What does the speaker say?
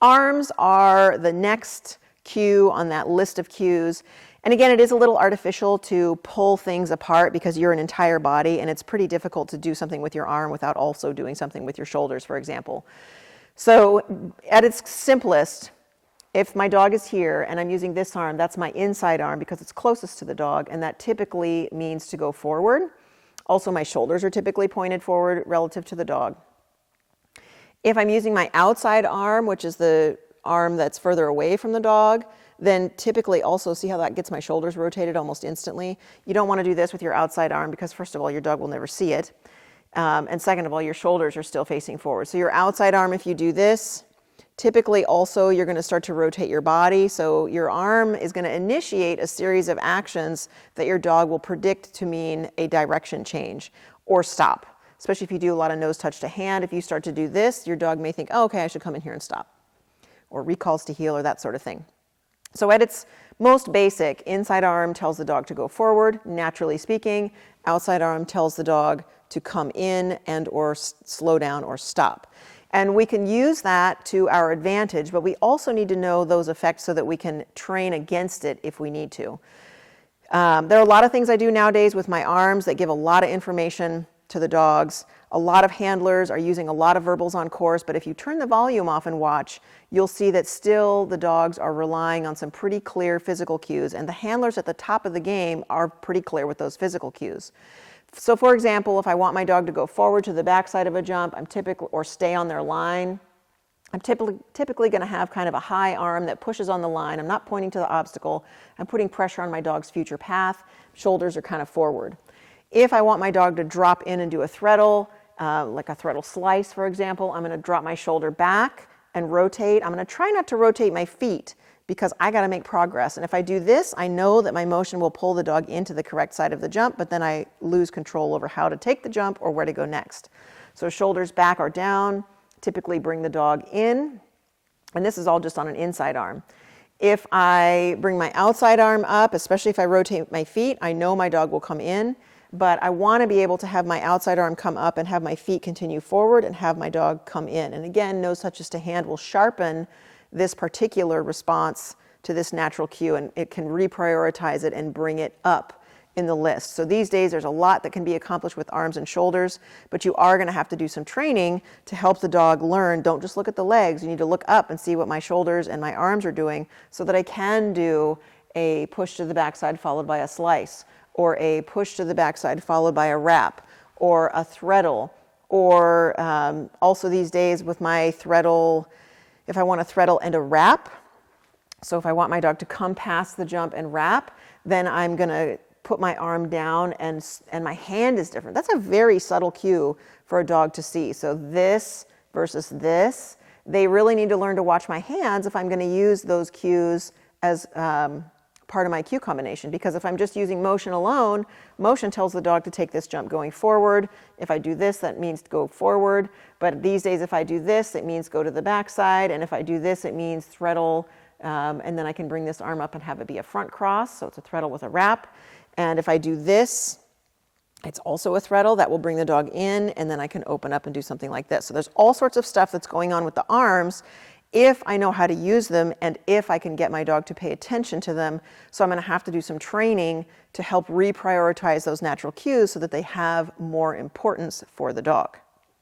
Arms are the next cue on that list of cues. And again, it is a little artificial to pull things apart because you're an entire body, and it's pretty difficult to do something with your arm without also doing something with your shoulders, for example. So at its simplest, if my dog is here and I'm using this arm, that's my inside arm because it's closest to the dog, and that typically means to go forward. Also, my shoulders are typically pointed forward relative to the dog. If I'm using my outside arm, which is the arm that's further away from the dog, then typically also, see how that gets my shoulders rotated almost instantly? You don't want to do this with your outside arm because first of all, your dog will never see it. And second of all, your shoulders are still facing forward. So your outside arm, if you do this, typically also you're going to start to rotate your body. So your arm is going to initiate a series of actions that your dog will predict to mean a direction change or stop. Especially if you do a lot of nose touch to hand. If you start to do this, your dog may think, oh, okay, I should come in here and stop. Or recalls to heel or that sort of thing. So at its most basic, inside arm tells the dog to go forward, naturally speaking. Outside arm tells the dog to come in and or slow down or stop. And we can use that to our advantage, but we also need to know those effects so that we can train against it if we need to. There are a lot of things I do nowadays with my arms that give a lot of information to the dogs. A lot of handlers are using a lot of verbals on course, but if you turn the volume off and watch, you'll see that still the dogs are relying on some pretty clear physical cues, and the handlers at the top of the game are pretty clear with those physical cues. So for example, if I want my dog to go forward to the backside of a jump, or stay on their line, I'm typically going to have kind of a high arm that pushes on the line. I'm not pointing to the obstacle. I'm putting pressure on my dog's future path. Shoulders are kind of forward. If I want my dog to drop in and do a threadle, like a threadle slice, for example, I'm going to drop my shoulder back and rotate. I'm going to try not to rotate my feet because I got to make progress. And if I do this, I know that my motion will pull the dog into the correct side of the jump, but then I lose control over how to take the jump or where to go next. So shoulders back or down, typically bring the dog in. And this is all just on an inside arm. If I bring my outside arm up, especially if I rotate my feet, I know my dog will come in. But I want to be able to have my outside arm come up and have my feet continue forward and have my dog come in. And again, nose touches to hand will sharpen this particular response to this natural cue, and it can reprioritize it and bring it up in the list. So these days there's a lot that can be accomplished with arms and shoulders, but you are going to have to do some training to help the dog learn. Don't just look at the legs. You need to look up and see what my shoulders and my arms are doing so that I can do a push to the backside followed by a slice, or a push to the backside followed by a wrap, or a threadle, or also these days with my threadle, if I want a threadle and a wrap, so if I want my dog to come past the jump and wrap, then I'm going to put my arm down and my hand is different. That's a very subtle cue for a dog to see. So this versus this, they really need to learn to watch my hands if I'm going to use those cues as part of my cue combination, because if I'm just using motion alone, motion tells the dog to take this jump going forward. If I do this, that means to go forward. But these days, if I do this, it means go to the backside. And if I do this, it means threadle. And then I can bring this arm up and have it be a front cross. So it's a threadle with a wrap. And if I do this, it's also a threadle that will bring the dog in. And then I can open up and do something like this. So there's all sorts of stuff that's going on with the arms if I know how to use them and if I can get my dog to pay attention to them. So I'm going to have to do some training to help reprioritize those natural cues so that they have more importance for the dog.